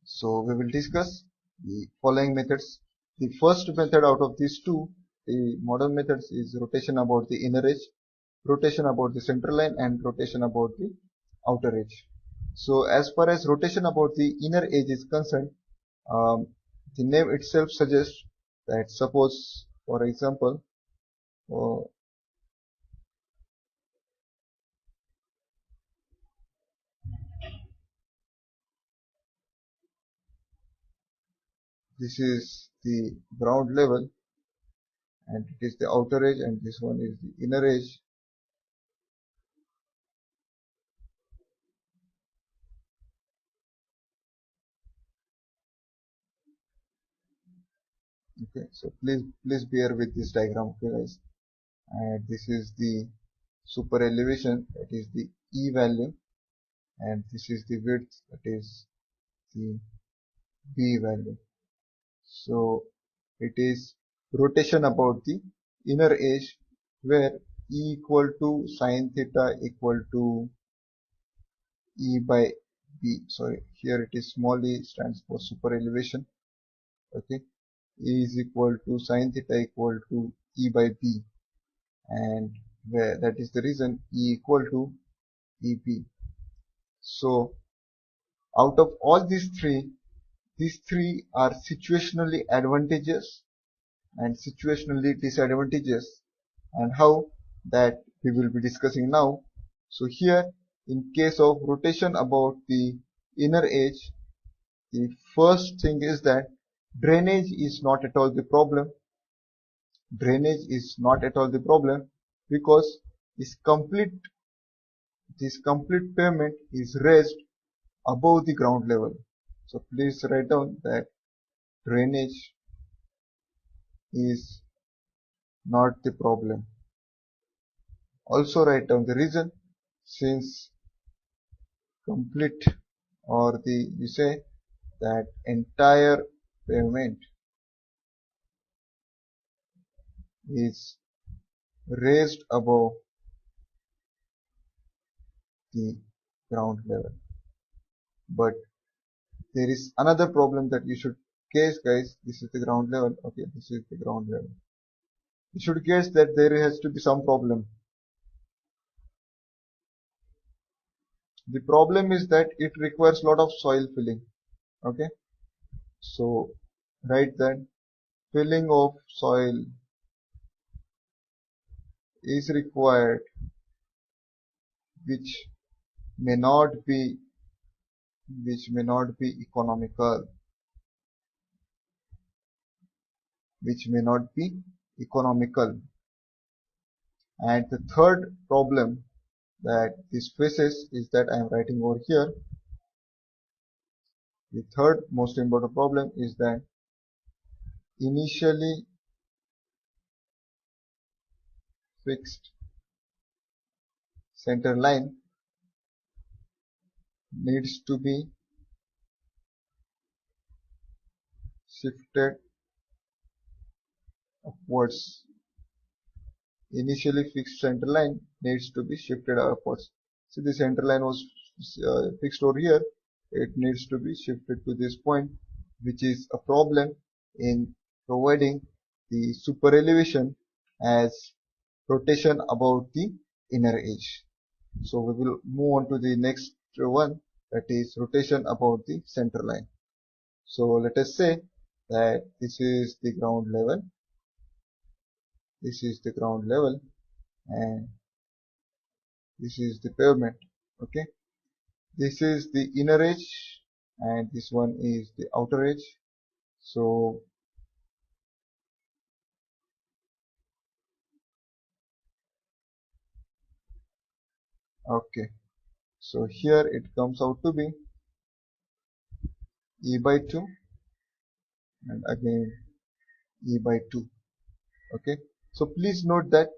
so we will discuss the following methods. The first method out of these two, the modern methods, is rotation about the inner edge, rotation about the center line, and rotation about the outer edge. So as far as rotation about the inner edge is concerned, um, the name itself suggests that, suppose for example, uh, this is the ground level and it is the outer edge, and this one is the inner edge. Okay, so please bear with this diagram, okay guys. And this is the super elevation, that is the E value, and this is the width, that is the B value. So it is rotation about the inner edge, where E equal to sine theta equal to E by B. Sorry, here it is small e stands for super elevation. Okay, E is equal to sine theta equal to E by B, and where that is the reason E equal to EP. So out of all these three are situationally advantageous and situationally disadvantageous, and how, that we will be discussing now. So here, in case of rotation about the inner edge, the first thing is that drainage is not at all the problem. Drainage is not at all the problem because this complete pavement is raised above the ground level. So please write down that drainage is not the problem. Also write down the reason, since complete, or the you say that entire pavement is raised above the ground level. But there is another problem that you should guess, guys. This is the ground level. Okay, this is the ground level. You should guess that there has to be some problem. The problem is that it requires a lot of soil filling. Okay, so write that filling of soil is required, which may not be economical, and the third problem that this faces is that I am writing over here. The third most important problem is that initially fixed center line needs to be shifted upwards. Initially fixed center line needs to be shifted upwards. See, the center line was fixed over here. It needs to be shifted to this point, which is a problem in providing the super elevation as rotation about the inner edge. So we will move on to the next one, that is rotation about the center line. So let us say that this is the ground level, and this is the pavement. Okay, this is the inner edge and this one is the outer edge. So okay, so here it comes out to be E by 2 and again E by 2. Okay, so please note that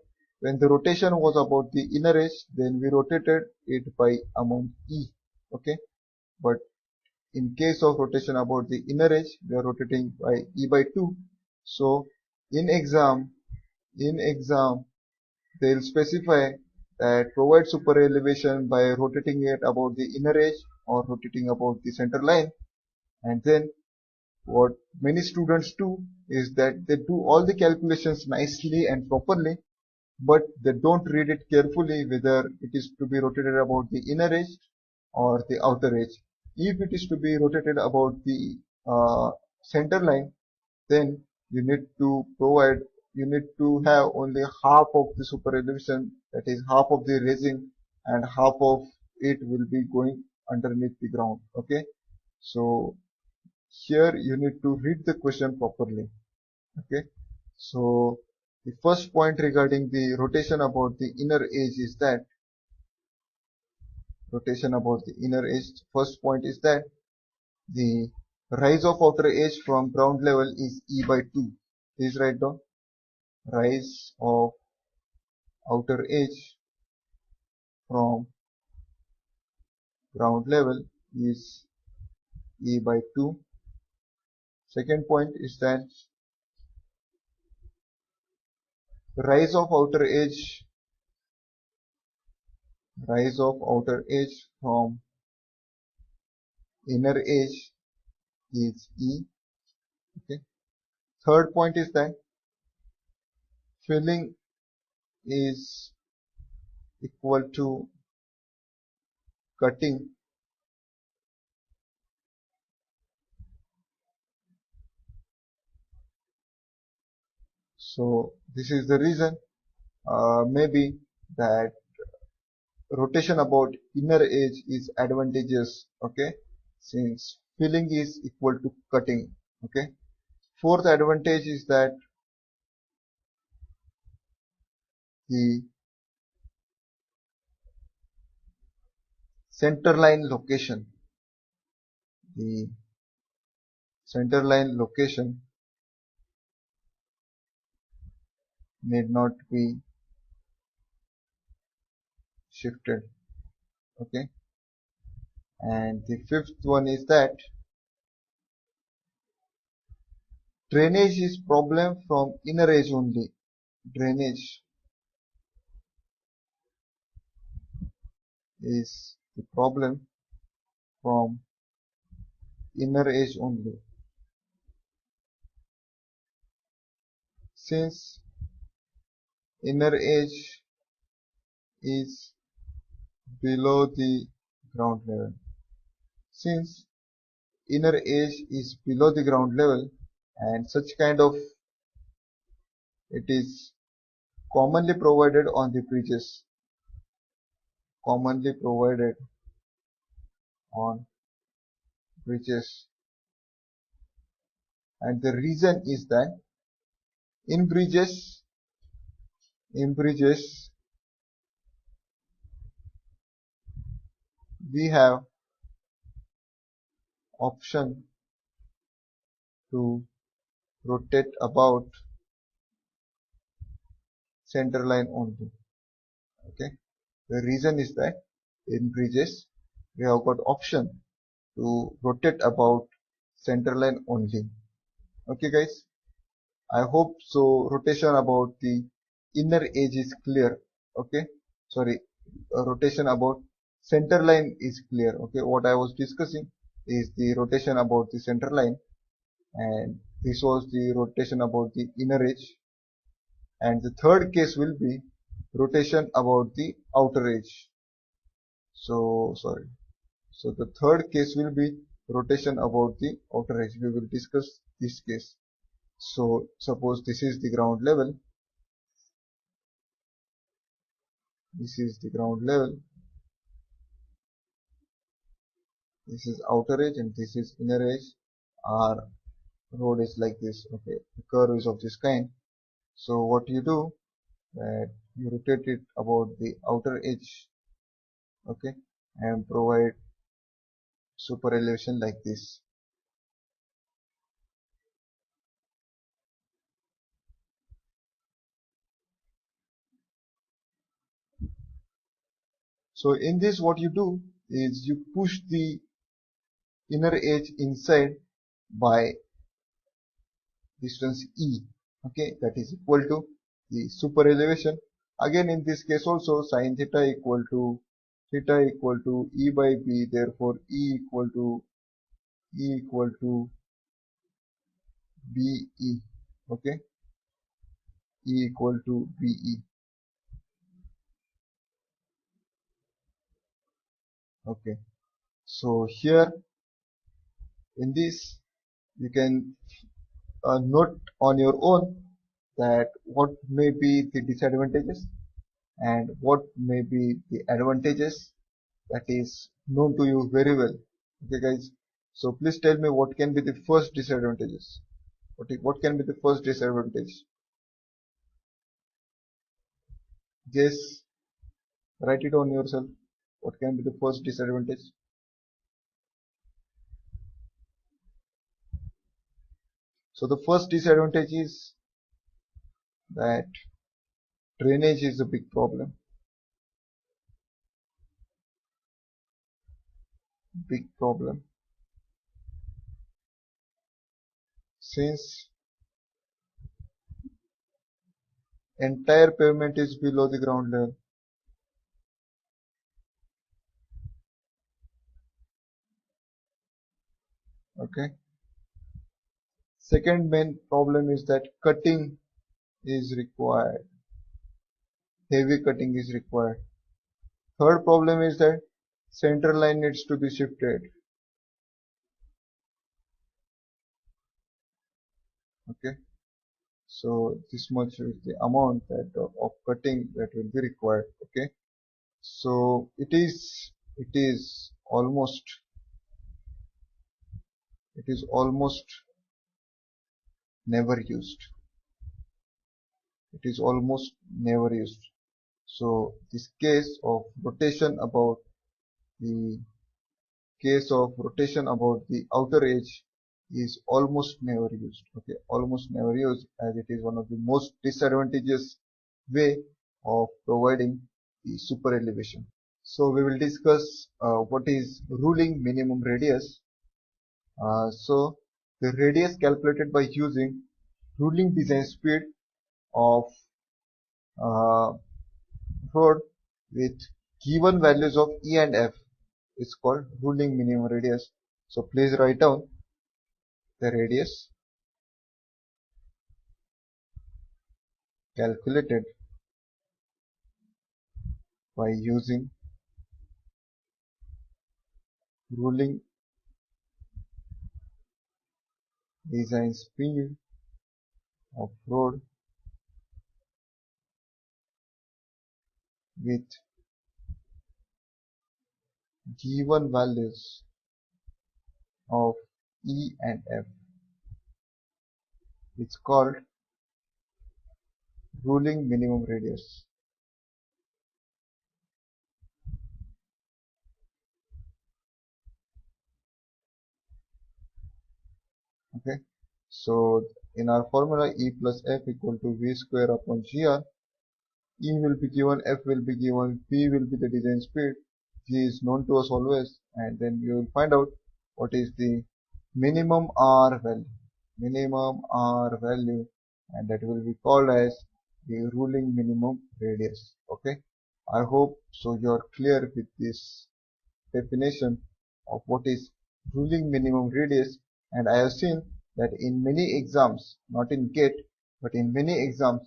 when the rotation was about the inner edge, then we rotated it by amount E. Okay, but in case of rotation about the inner edge, we are rotating by E by 2. So in exam they'll specify that provide super elevation by rotating it about the inner edge or rotating about the center line. And then what many students do is that they do all the calculations nicely and properly, but they don't read it carefully whether it is to be rotated about the inner edge or the outer edge. If it is to be rotated about the center line, then you need to have only half of the super elevation, that is half of the raising, and half of it will be going underneath the ground. Okay, so here you need to read the question properly. Okay, so the first point regarding the rotation about the inner edge is that first point is that the rise of outer edge from ground level is E by 2. Please write down, rise of outer edge from ground level is E by 2. Second point is that rise of outer edge from inner edge is E. Okay. Third point is that filling is equal to cutting. So this is the reason maybe that rotation about inner edge is advantageous. Okay, since filling is equal to cutting. Okay. Fourth advantage is that the center line location need not be shifted. Okay, and the fifth one is that drainage is problem from inner edge only. Drainage is the problem from inner edge only. Since inner edge is below the ground level. Since inner edge is below the ground level and such kind of it is commonly provided on the bridges, commonly provided on bridges. And the reason is that in bridges we have option to rotate about center line only. Okay, the reason is that in bridges we have got option to rotate about center line only. Okay guys, I hope so rotation about the inner edge is clear. Okay, sorry, rotation about center line is clear. Okay, what I was discussing is the rotation about the center line, and this was the rotation about the inner edge, and the third case will be rotation about the outer edge. So sorry, so the third case will be rotation about the outer edge. We will discuss this case. So suppose this is the ground level, this is the ground level, this is outer edge, and this is inner edge. Our road is like this. Okay, the curve is of this kind. So what you do, that you rotate it about the outer edge, okay, and provide super elevation like this. So in this, what you do is you push the inner edge inside by distance E. Okay, that is equal to the super elevation. Again, in this case also, sin theta equal to E by B. Therefore, E equal to BE. Okay, E equal to BE. Okay, so here in this you can note on your own that what may be the disadvantages and what may be the advantages, that is known to you very well. Okay guys, so please tell me what can be the first disadvantages. What can be the first disadvantage? Guess, write it on yourself. What can be the first disadvantage? So the first disadvantage is that drainage is a big problem. Big problem. Since entire pavement is below the ground level. Okay. Second main problem is that cutting is required. Heavy cutting is required. Third problem is that center line needs to be shifted. Okay. So this much is the amount that of cutting that will be required. Okay. So it is almost never used. It is almost never used. So this case of rotation about the outer edge is almost never used. Okay, almost never used, as it is one of the most disadvantageous way of providing the super elevation. So we will discuss what is ruling minimum radius. So the radius calculated by using ruling design speed of uh, road with given values of E and F is called ruling minimum radius. So please write down the radius calculated by using ruling design speed of road with given values of E and F. It's called ruling minimum radius. Okay, so in our formula E plus F equal to V square upon GR, E will be given, F will be given, P will be the design speed, G is known to us always, and then we will find out what is the minimum R value, and that will be called as the ruling minimum radius. Okay, I hope so you are clear with this definition of what is ruling minimum radius, and I have seen that in many exams, not in GATE, but in many exams,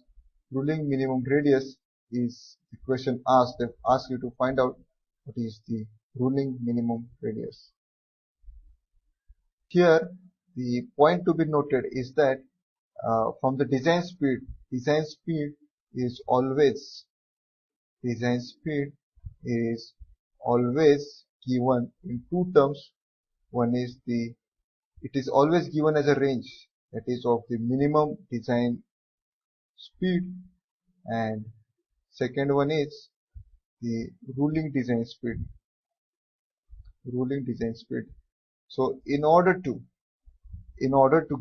ruling minimum radius is the question asked. They ask you to find out what is the ruling minimum radius. Here, the point to be noted is that from the design speed is always given in two terms. One is it is always given as a range, that is of the minimum design speed, and second one is the ruling design speed. So in order to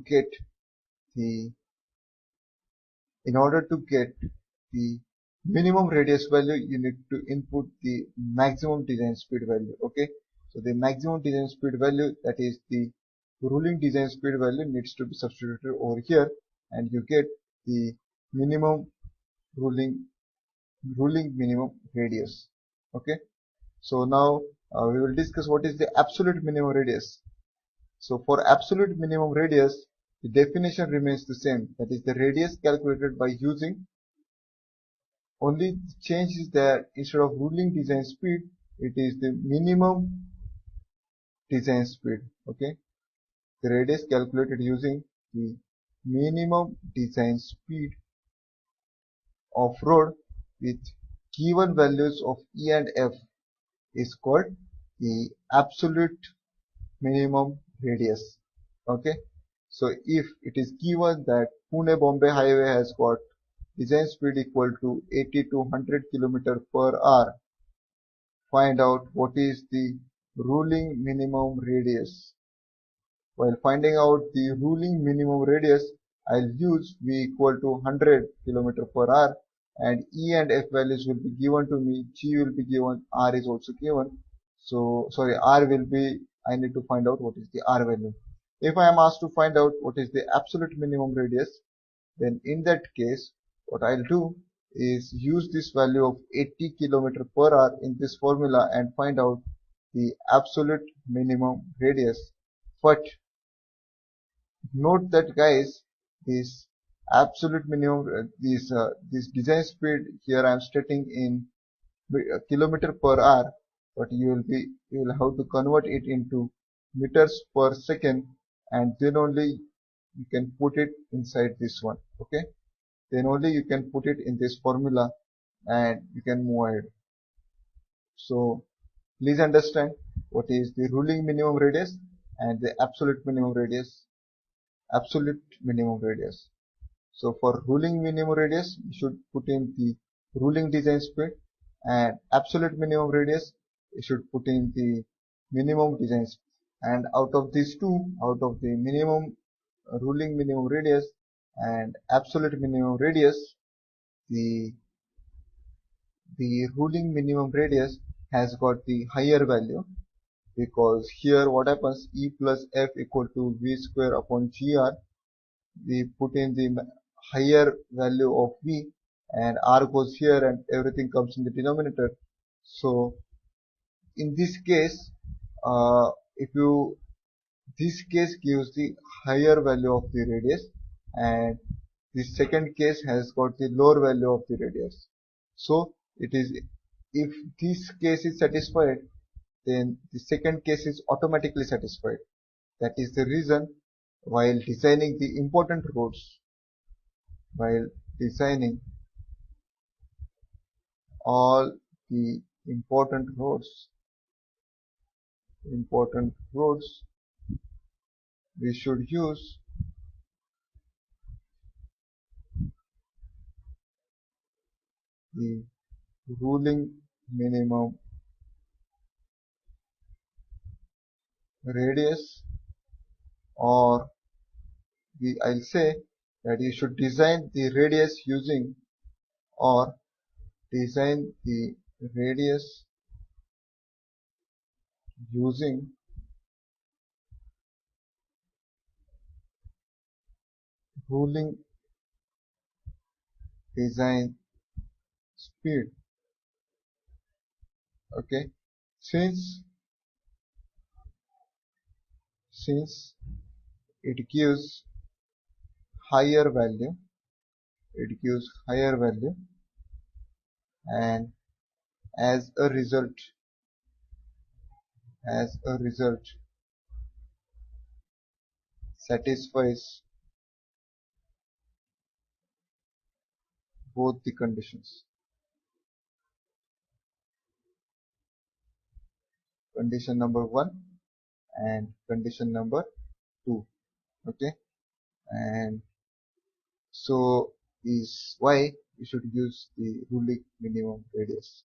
get the minimum radius value, you need to input the maximum design speed value. Okay, so the maximum design speed value, that is the ruling design speed value, needs to be substituted over here, and you get the minimum ruling minimum radius. Okay, so now we will discuss what is the absolute minimum radius. So for absolute minimum radius, the definition remains the same, that is the radius calculated by using, only change is that instead of ruling design speed, it is the minimum design speed. Okay, the radius calculated using the minimum design speed of road with given values of E and F is called the absolute minimum radius. Okay, so if it is given that Pune Bombay highway has got design speed equal to 80 to 100 km per hour, find out what is the ruling minimum radius. While finding out the ruling minimum radius, I'll use V equal to 100 km per hour, and E and F values will be given to me, G will be given, R is also given. So sorry, R will be, I need to find out what is the R value. If I am asked to find out what is the absolute minimum radius, then in that case what I'll do is use this value of 80 km per hour in this formula and find out the absolute minimum radius. But note that guys, this absolute minimum, this design speed here I am stating in kilometer per hour, but you will have to convert it into meters per second, and then only you can put it inside this one. Okay, then only you can put it in this formula and you can move ahead. So please understand what is the ruling minimum radius and the absolute minimum radius. So for ruling minimum radius, you should put in the ruling design speed, and absolute minimum radius, you should put in the minimum design speed. And out of these two, out of the minimum ruling minimum radius and absolute minimum radius, the ruling minimum radius has got the higher value, because here what happens, E plus F equal to V square upon GR, we put in the higher value of V, and R goes here and everything comes in the denominator. So in this case, this case gives the higher value of the radius, and the second case has got the lower value of the radius. So it is, if this case is satisfied, then the second case is automatically satisfied. That is the reason, while designing the important roads, while designing all the important roads we should use the ruling minimum radius, or I'll say that you should design the radius using or design the radius using ruling design speed. Okay, since it gives higher value, and as a result satisfies both the conditions. Condition number 1 and condition number 2. Okay, and so is why you should use the ruling minimum radius.